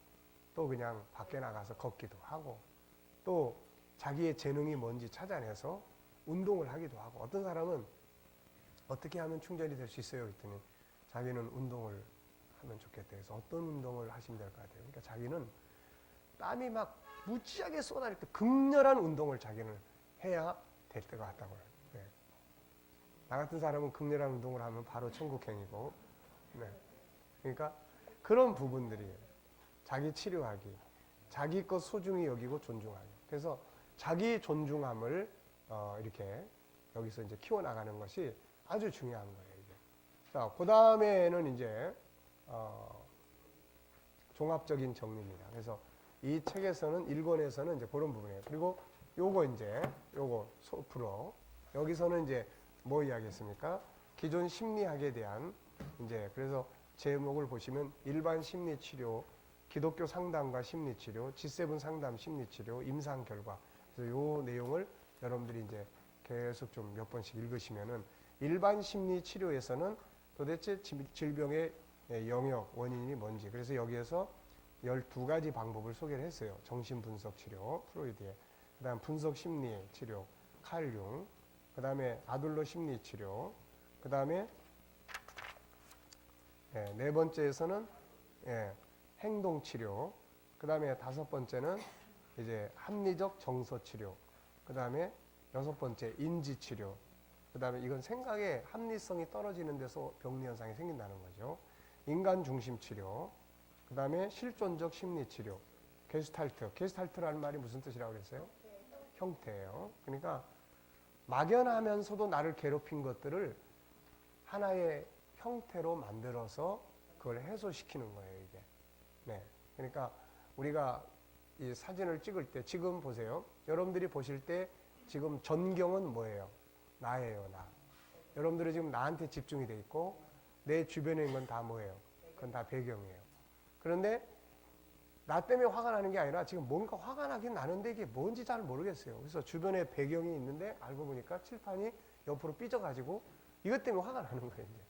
또 그냥 밖에 나가서 걷기도 하고, 또 자기의 재능이 뭔지 찾아내서 운동을 하기도 하고. 어떤 사람은 어떻게 하면 충전이 될 수 있어요? 그랬더니 자기는 운동을 하면 좋겠다 해서 어떤 운동을 하시면 될 것 같아요? 그러니까 자기는 땀이 막 무지하게 쏟아질 때 극렬한 운동을 자기는 해야 될 때가 같다고요. 네. 나 같은 사람은 극렬한 운동을 하면 바로 천국행이고, 네. 그러니까 그런 부분들이에요. 자기 치료하기, 자기 것 소중히 여기고 존중하기. 그래서 자기 존중함을 이렇게 여기서 이제 키워나가는 것이 아주 중요한 거예요. 이제. 자, 그 다음에는 이제 종합적인 정리입니다. 그래서 이 책에서는 1권에서는 이제 그런 부분이에요. 그리고 요거 소프로 여기서는 이제 뭐 이야기했습니까? 기존 심리학에 대한 이제 그래서 제목을 보시면 일반 심리치료, 기독교 상담과 심리치료, G7 상담 심리치료, 임상 결과. 그래서 요 내용을 여러분들이 이제 계속 좀 몇 번씩 읽으시면은 일반 심리치료에서는 도대체 질병의 영역, 원인이 뭔지. 그래서 여기에서 12가지 방법을 소개를 했어요. 정신분석 치료, 프로이드의. 그 다음 분석 심리 치료, 칼 융. 그 다음에 아둘러 심리 치료. 그 다음에 네 번째에서는 행동 치료. 그 다음에 5번째는 이제 합리적 정서 치료. 그 다음에 6번째 인지 치료. 그 다음에 이건 생각의 합리성이 떨어지는 데서 병리 현상이 생긴다는 거죠. 인간 중심 치료. 그 다음에 실존적 심리 치료. 게슈탈트. 게슈탈트라는 말이 무슨 뜻이라고 그랬어요? 형태예요. 그러니까 막연하면서도 나를 괴롭힌 것들을 하나의 형태로 만들어서 그걸 해소시키는 거예요, 이게. 네. 그러니까 우리가 이 사진을 찍을 때 지금 보세요. 여러분들이 보실 때 지금 전경은 뭐예요? 나예요, 나. 여러분들이 지금 나한테 집중이 돼 있고 내 주변에 있는 건 다 뭐예요? 그건 다 배경이에요. 그런데 나 때문에 화가 나는 게 아니라 지금 뭔가 화가 나긴 나는데 이게 뭔지 잘 모르겠어요. 그래서 주변에 배경이 있는데 알고 보니까 칠판이 옆으로 삐져가지고 이것 때문에 화가 나는 거예요, 이제.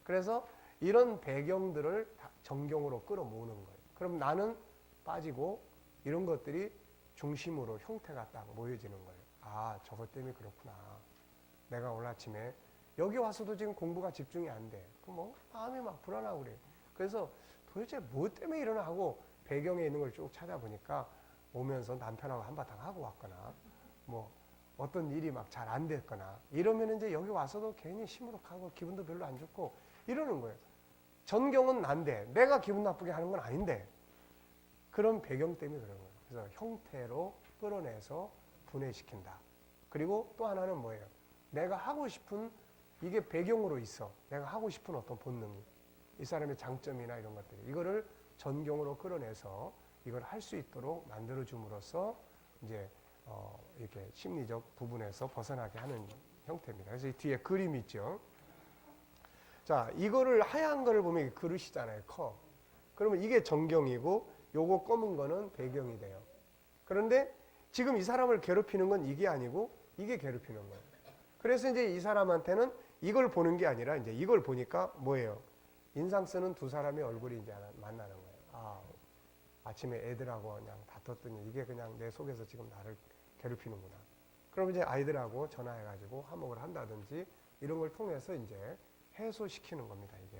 그래서 이런 배경들을 다 정경으로 끌어모으는 거예요. 그럼 나는 빠지고 이런 것들이 중심으로 형태가 딱 모여지는 거예요. 아, 저것 때문에 그렇구나. 내가 오늘 아침에 여기 와서도 지금 공부가 집중이 안 돼. 그럼 뭐 마음이 막 불안하고 그래요. 그래서 도대체 뭐 때문에 이러나 하고 배경에 있는 걸 쭉 찾아보니까 오면서 남편하고 한바탕 하고 왔거나 뭐 어떤 일이 막 잘 안 됐거나 이러면 이제 여기 와서도 괜히 시무룩하고 기분도 별로 안 좋고 이러는 거예요. 전경은 난데 내가 기분 나쁘게 하는 건 아닌데 그런 배경 때문에 그런 거예요. 그래서 형태로 끌어내서 분해시킨다. 그리고 또 하나는 뭐예요? 내가 하고 싶은 이게 배경으로 있어. 내가 하고 싶은 어떤 본능이 이 사람의 장점이나 이런 것들이 이거를 전경으로 끌어내서 이걸 할 수 있도록 만들어 줌으로써 이제 이렇게 심리적 부분에서 벗어나게 하는 형태입니다. 그래서 이 뒤에 그림 있죠. 자, 이거를 하얀 거를 보면 이게 그릇이잖아요. 컵. 그러면 이게 전경이고 요거 검은 거는 배경이 돼요. 그런데 지금 이 사람을 괴롭히는 건 이게 아니고 이게 괴롭히는 거예요. 그래서 이제 이 사람한테는 이걸 보는 게 아니라 이제 이걸 보니까 뭐예요? 인상 쓰는 두 사람의 얼굴이 이제 만나는 거예요. 아, 아침에 애들하고 그냥 다퉜더니 이게 그냥 내 속에서 지금 나를 괴롭히는구나. 그럼 이제 아이들하고 전화해가지고 화목을 한다든지 이런 걸 통해서 이제 해소시키는 겁니다, 이게.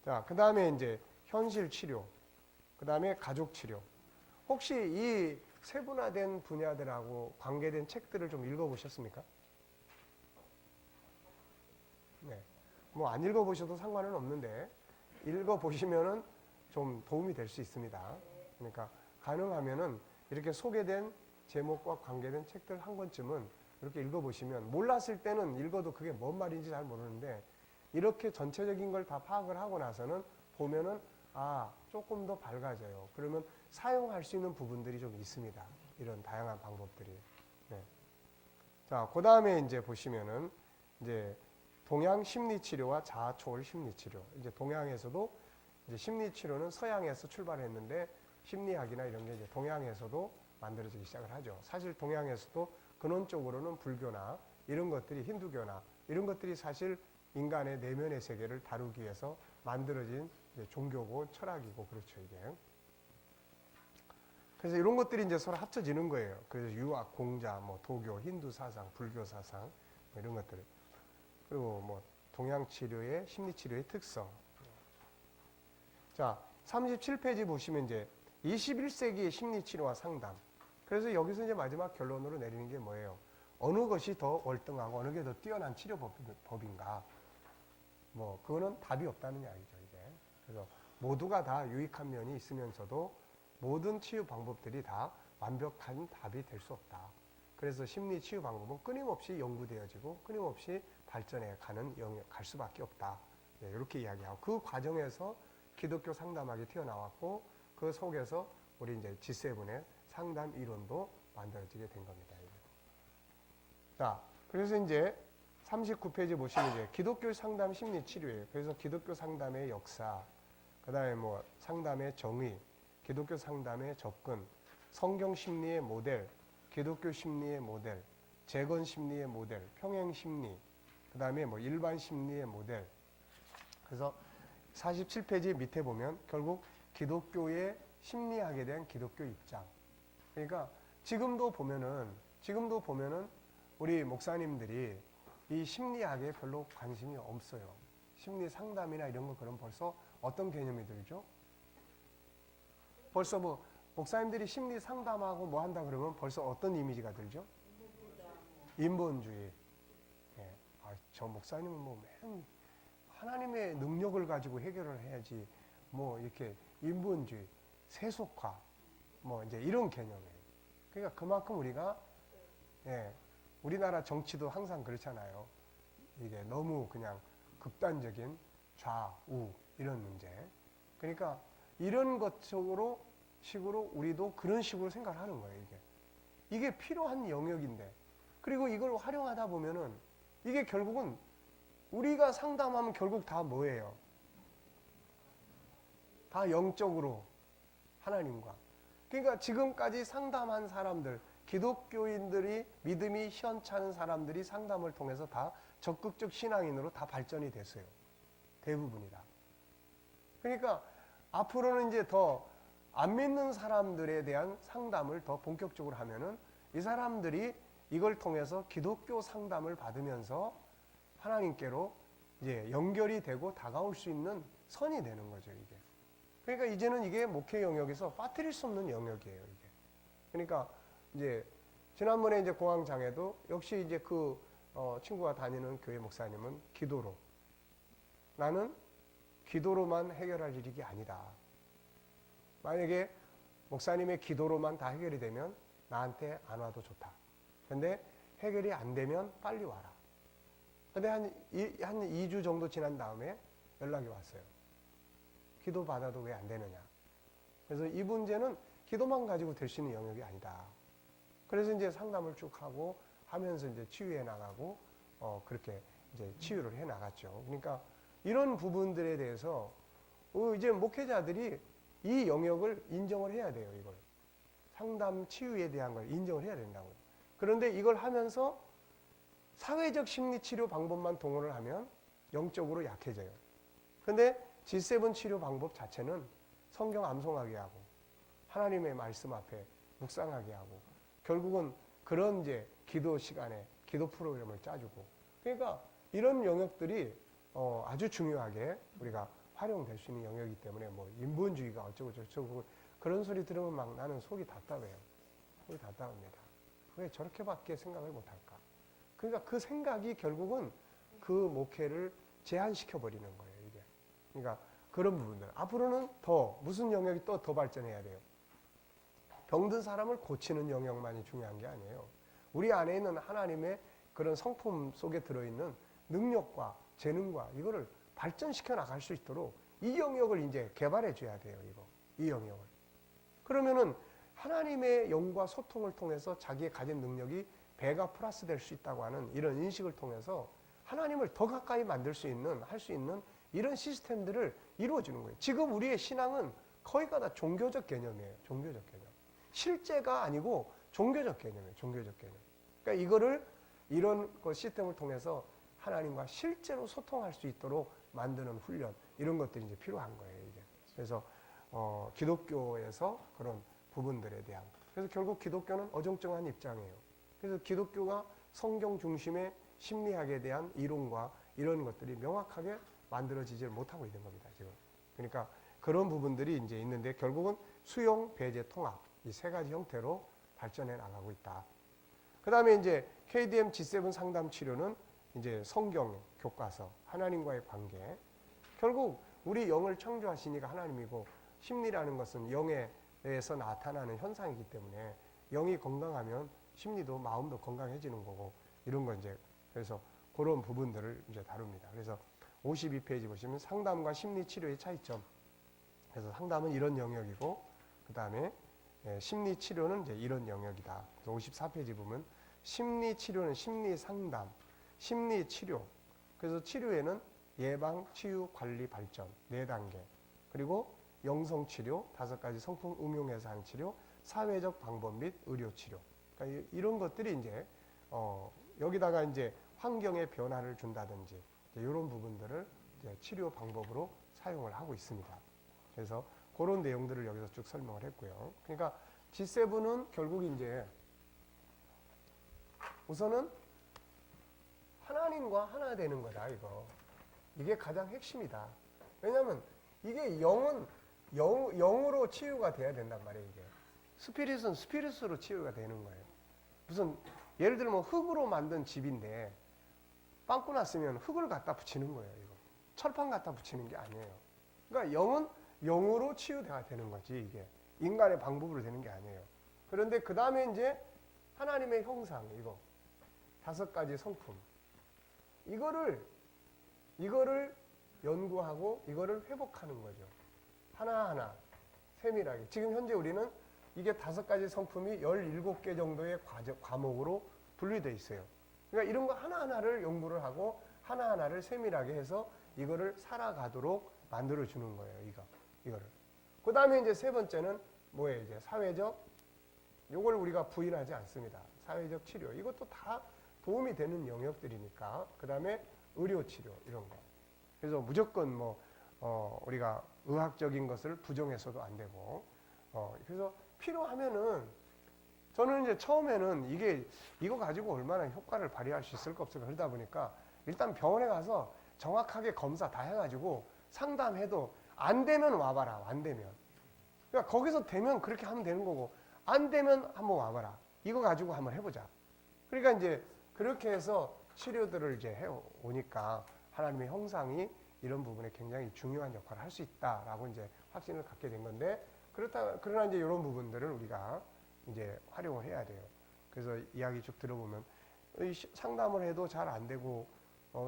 자, 그 다음에 이제 현실 치료, 그 다음에 가족 치료. 혹시 이 세분화된 분야들하고 관계된 책들을 좀 읽어보셨습니까? 네. 뭐 안 읽어보셔도 상관은 없는데 읽어보시면은 좀 도움이 될 수 있습니다. 그러니까 가능하면은 이렇게 소개된 제목과 관계된 책들 한 권쯤은 이렇게 읽어보시면 몰랐을 때는 읽어도 그게 뭔 말인지 잘 모르는데 이렇게 전체적인 걸 다 파악을 하고 나서는 보면은 아, 조금 더 밝아져요. 그러면 사용할 수 있는 부분들이 좀 있습니다. 이런 다양한 방법들이. 네. 자, 그 다음에 이제 보시면은 이제 동양 심리치료와 자아초월 심리치료. 이제 동양에서도 이제 심리치료는 서양에서 출발했는데 심리학이나 이런 게 이제 동양에서도 만들어지기 시작을 하죠. 사실 동양에서도 근원적으로는 불교나 이런 것들이 힌두교나 이런 것들이 사실 인간의 내면의 세계를 다루기 위해서 만들어진 종교고 철학이고 그렇죠, 이게. 그래서 이런 것들이 이제 서로 합쳐지는 거예요. 그래서 유학, 공자, 뭐 도교, 힌두 사상, 불교 사상 뭐 이런 것들. 그리고 뭐 동양 치료의 심리 치료의 특성. 자, 37페이지 보시면 이제 21세기의 심리 치료와 상담. 그래서 여기서 이제 마지막 결론으로 내리는 게 뭐예요? 어느 것이 더 월등하고 어느 게 더 뛰어난 치료법인가? 뭐 그거는 답이 없다는 이야기죠, 이게. 그래서 모두가 다 유익한 면이 있으면서도 모든 치유 방법들이 다 완벽한 답이 될 수 없다. 그래서 심리 치유 방법은 끊임없이 연구되어지고 끊임없이 발전해 갈 수밖에 없다. 네, 이렇게 이야기하고 그 과정에서 기독교 상담학이 튀어나왔고 그 속에서 우리 이제 G7의 상담 이론도 만들어지게 된 겁니다. 자, 그래서 이제 39페이지 보시면 이제 기독교 상담 심리 치료예요. 그래서 기독교 상담의 역사, 그 다음에 뭐 상담의 정의, 기독교 상담의 접근, 성경 심리의 모델, 기독교 심리의 모델, 재건 심리의 모델, 평행 심리, 그 다음에 뭐 일반 심리의 모델. 그래서 47페이지 밑에 보면 결국 기독교의 심리학에 대한 기독교 입장. 그러니까 지금도 보면은 우리 목사님들이 이 심리학에 별로 관심이 없어요. 심리 상담이나 이런 거 그럼 벌써 어떤 개념이 들죠? 벌써 뭐 목사님들이 심리 상담하고 뭐 한다 그러면 벌써 어떤 이미지가 들죠? 인본주의. 예. 아, 저 목사님은 뭐 맨 하나님의 능력을 가지고 해결을 해야지 뭐 이렇게 인본주의, 세속화 뭐 이제 이런 개념이에요. 그러니까 그만큼 우리가 우리나라 정치도 항상 그렇잖아요. 이게 너무 그냥 극단적인 좌우 이런 문제. 그러니까 이런 것적으로 식으로 우리도 그런 식으로 생각을 하는 거예요. 이게 필요한 영역인데, 그리고 이걸 활용하다 보면은 이게 결국은 우리가 상담하면 결국 다 뭐예요? 다 영적으로 하나님과. 그러니까 지금까지 상담한 사람들, 기독교인들이 믿음이 시원찮은 사람들이 상담을 통해서 다 적극적 신앙인으로 다 발전이 됐어요. 대부분이다. 그러니까 앞으로는 이제 더 안 믿는 사람들에 대한 상담을 더 본격적으로 하면은 이 사람들이 이걸 통해서 기독교 상담을 받으면서 하나님께로 이제 연결이 되고 다가올 수 있는 선이 되는 거죠, 이게. 그러니까 이제는 이게 목회 영역에서 빠뜨릴 수 없는 영역이에요, 이게. 그러니까 이제 지난번에 이제 공황장애도 역시 이제 그 친구가 다니는 교회 목사님은 기도로, 나는 기도로만 해결할 일이 아니다. 만약에 목사님의 기도로만 다 해결이 되면 나한테 안 와도 좋다. 근데 해결이 안 되면 빨리 와라. 근데 한 2주 정도 지난 다음에 연락이 왔어요. 기도 받아도 왜 안 되느냐. 그래서 이 문제는 기도만 가지고 될 수 있는 영역이 아니다. 그래서 이제 상담을 쭉 하고 하면서 이제 치유해 나가고, 그렇게 이제 치유를 해 나갔죠. 그러니까 이런 부분들에 대해서 이제 목회자들이 이 영역을 인정을 해야 돼요, 이걸. 상담 치유에 대한 걸 인정을 해야 된다고요. 그런데 이걸 하면서 사회적 심리치료 방법만 동원을 하면 영적으로 약해져요. 근데 G7 치료 방법 자체는 성경 암송하게 하고 하나님의 말씀 앞에 묵상하게 하고 결국은 그런 이제 기도 시간에 기도 프로그램을 짜주고, 그러니까 이런 영역들이 아주 중요하게 우리가 활용될 수 있는 영역이기 때문에 뭐 인본주의가 어쩌고 저쩌고 그런 소리 들으면 막 나는 속이 답답해요. 속이 답답합니다. 왜 저렇게밖에 생각을 못할까? 그러니까 그 생각이 결국은 그 목회를 제한시켜 버리는 거예요, 이게. 그러니까 그런 부분들. 앞으로는 더 무슨 영역이 또 더 발전해야 돼요. 병든 사람을 고치는 영역만이 중요한 게 아니에요. 우리 안에 있는 하나님의 그런 성품 속에 들어있는 능력과 재능과 이거를 발전시켜 나갈 수 있도록 이 영역을 이제 개발해 줘야 돼요, 이 영역을. 그러면은 하나님의 영과 소통을 통해서 자기의 가진 능력이 배가 플러스 될 수 있다고 하는 이런 인식을 통해서 하나님을 더 가까이 만들 수 있는, 할 수 있는 이런 시스템들을 이루어주는 거예요. 지금 우리의 신앙은 거의가 다 종교적 개념이에요. 종교적 개념. 실제가 아니고 종교적 개념이에요. 종교적 개념. 그러니까 이런 시스템을 통해서 하나님과 실제로 소통할 수 있도록 만드는 훈련, 이런 것들이 이제 필요한 거예요, 이게. 그래서 기독교에서 그런 부분들에 대한. 그래서 결국 기독교는 어정쩡한 입장이에요. 그래서 기독교가 성경 중심의 심리학에 대한 이론과 이런 것들이 명확하게 만들어지지 못하고 있는 겁니다, 지금. 그러니까 그런 부분들이 이제 있는데 결국은 수용, 배제, 통합 이 세 가지 형태로 발전해 나가고 있다. 그 다음에 이제 KDM G7 상담 치료는 이제 성경 교과서, 하나님과의 관계. 결국 우리 영을 창조하시니까 하나님이고 심리라는 것은 영에서 나타나는 현상이기 때문에 영이 건강하면 심리도 마음도 건강해지는 거고 이런 거 이제 그래서 그런 부분들을 이제 다룹니다. 그래서 52페이지 보시면 상담과 심리 치료의 차이점. 그래서 상담은 이런 영역이고 그 다음에 심리 치료는 이제 이런 영역이다. 그래서 54페이지 보면 심리 치료는 심리 상담, 심리 치료. 그래서 치료에는 예방, 치유, 관리, 발전 4단계. 그리고 영성 치료 5가지 성품 응용해서 하는 치료, 사회적 방법 및 의료 치료. 그러니까 이런 것들이 이제 여기다가 이제 환경의 변화를 준다든지 이런 부분들을 이제 치료 방법으로 사용을 하고 있습니다. 그래서 그런 내용들을 여기서 쭉 설명을 했고요. 그러니까 G7은 결국 이제 우선은 하나님과 하나 되는 거다, 이거. 이게 가장 핵심이다. 왜냐하면 이게 영으로 치유가 돼야 된단 말이에요, 이게. 스피릿은 스피릿으로 치유가 되는 거예요. 무슨 예를 들면 뭐 흙으로 만든 집인데 빵꾸 났으면 흙을 갖다 붙이는 거예요, 이거. 철판 갖다 붙이는 게 아니에요. 그러니까 영은 영으로 치유가 되는 거지, 이게. 인간의 방법으로 되는 게 아니에요. 그런데 그 다음에 이제 하나님의 형상, 이거. 5가지 성품. 이거를 연구하고 이거를 회복하는 거죠. 하나하나 세밀하게. 지금 현재 우리는 이게 5가지 성품이 17개 정도의 과목으로 분리되어 있어요. 그러니까 이런 거 하나하나를 연구를 하고 하나하나를 세밀하게 해서 이거를 살아가도록 만들어 주는 거예요. 이거를. 그 다음에 이제 세 번째는 뭐예요? 이제 사회적, 요걸 우리가 부인하지 않습니다. 사회적 치료. 이것도 다 도움이 되는 영역들이니까. 그 다음에 의료 치료, 이런 거. 그래서 무조건 우리가 의학적인 것을 부정해서도 안 되고, 그래서 필요하면은 저는 이제 처음에는 이거 가지고 얼마나 효과를 발휘할 수 있을까 없을까 그러다 보니까 일단 병원에 가서 정확하게 검사 다 해가지고 상담해도 안 되면 와봐라. 안 되면. 그러니까 거기서 되면 그렇게 하면 되는 거고 안 되면 한번 와봐라. 이거 가지고 한번 해보자. 그러니까 이제 그렇게 해서 치료들을 이제 해오니까 하나님의 형상이 이런 부분에 굉장히 중요한 역할을 할 수 있다라고 이제 확신을 갖게 된 건데 그러나 이제 이런 부분들을 우리가 이제 활용을 해야 돼요. 그래서 이야기 쭉 들어보면 상담을 해도 잘 안 되고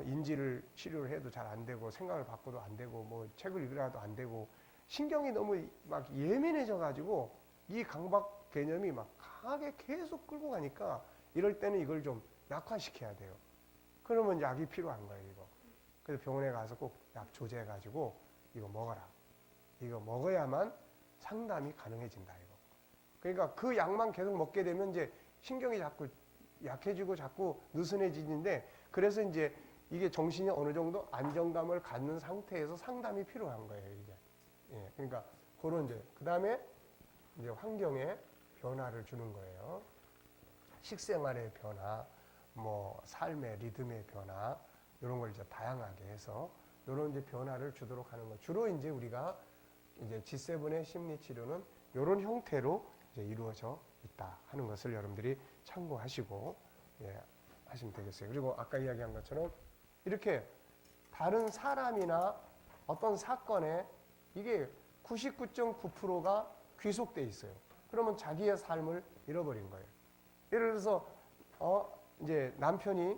인지를 치료를 해도 잘 안 되고 생각을 바꿔도 안 되고 뭐 책을 읽으라도 안 되고 신경이 너무 막 예민해져 가지고 이 강박 개념이 막 강하게 계속 끌고 가니까 이럴 때는 이걸 좀 약화시켜야 돼요. 그러면 약이 필요한 거예요, 이거. 그래서 병원에 가서 꼭 약 조제해 가지고 이거 먹어라. 이거 먹어야만 상담이 가능해진다, 이거. 그러니까 그 약만 계속 먹게 되면 이제 신경이 자꾸 약해지고 자꾸 느슨해지는데 그래서 이제 이게 정신이 어느 정도 안정감을 갖는 상태에서 상담이 필요한 거예요, 이게. 예, 그러니까 그런 이제 그다음에 이제 환경에 변화를 주는 거예요. 식생활의 변화, 뭐 삶의 리듬의 변화 이런 걸 이제 다양하게 해서 이런 이제 변화를 주도록 하는 거. 주로 이제 우리가 이제 G7의 심리 치료는 이런 형태로 이제 이루어져 있다 하는 것을 여러분들이 참고하시고 하시면 되겠어요. 그리고 아까 이야기한 것처럼 이렇게 다른 사람이나 어떤 사건에 이게 99.9%가 귀속돼 있어요. 그러면 자기의 삶을 잃어버린 거예요. 예를 들어서 이제 남편이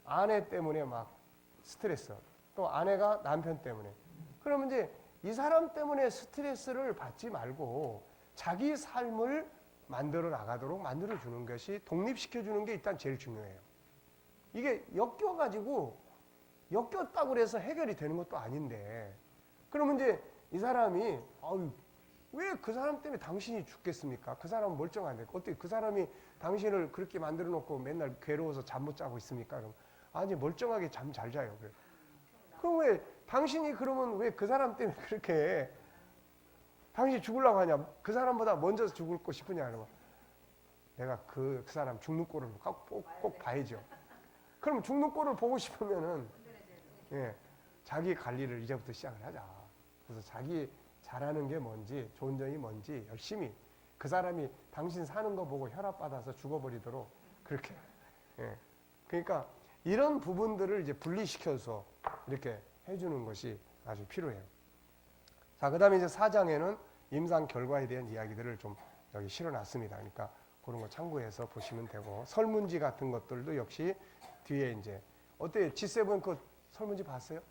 아내 때문에 막 스트레스, 또 아내가 남편 때문에. 그러면 이제 이 사람 때문에 스트레스를 받지 말고 자기 삶을 만들어 나가도록 만들어 주는 것이 독립시켜 주는 게 일단 제일 중요해요. 이게 엮였다고 그래서 해결이 되는 것도 아닌데 그러면 이제 이 사람이 왜 그 사람 때문에 당신이 죽겠습니까? 그 사람은 멀쩡한데 어떻게 그 사람이 당신을 그렇게 만들어 놓고 맨날 괴로워서 잠 못 자고 있습니까? 그럼 아니 멀쩡하게 잠 잘 자요. 그럼 왜 당신이 그러면 왜 그 사람 때문에 그렇게 당신이 죽으려고 하냐? 그 사람보다 먼저 죽고 싶으냐? 그러면 내가 그 사람 죽는 꼴을 꼭 봐야죠. 그럼 죽는 꼴을 보고 싶으면은 자기 관리를 이제부터 시작을 하자. 그래서 자기 잘하는 게 뭔지, 좋은 점이 뭔지 열심히 그 사람이 당신 사는 거 보고 혈압 받아서 죽어버리도록 그렇게. 그러니까 이런 부분들을 이제 분리시켜서 이렇게 해주는 것이 아주 필요해요. 자, 그 다음에 이제 4장에는 임상 결과에 대한 이야기들을 좀 여기 실어놨습니다. 그러니까 그런 거 참고해서 보시면 되고 설문지 같은 것들도 역시 뒤에 이제 어때요? G7 그 설문지 봤어요?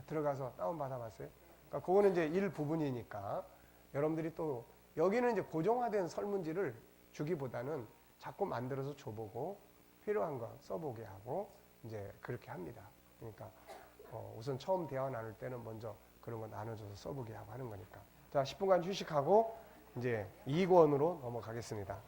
들어가서 다운받아 봤어요? 그러니까 그거는 이제 일부분이니까 여러분들이 또 여기는 이제 고정화된 설문지를 주기보다는 자꾸 만들어서 줘보고 필요한 거 써보게 하고 이제 그렇게 합니다. 그러니까 우선 처음 대화 나눌 때는 먼저 그런 거 나눠줘서 써보게 하고 하는 거니까. 자, 10분간 휴식하고 이제 2권으로 넘어가겠습니다.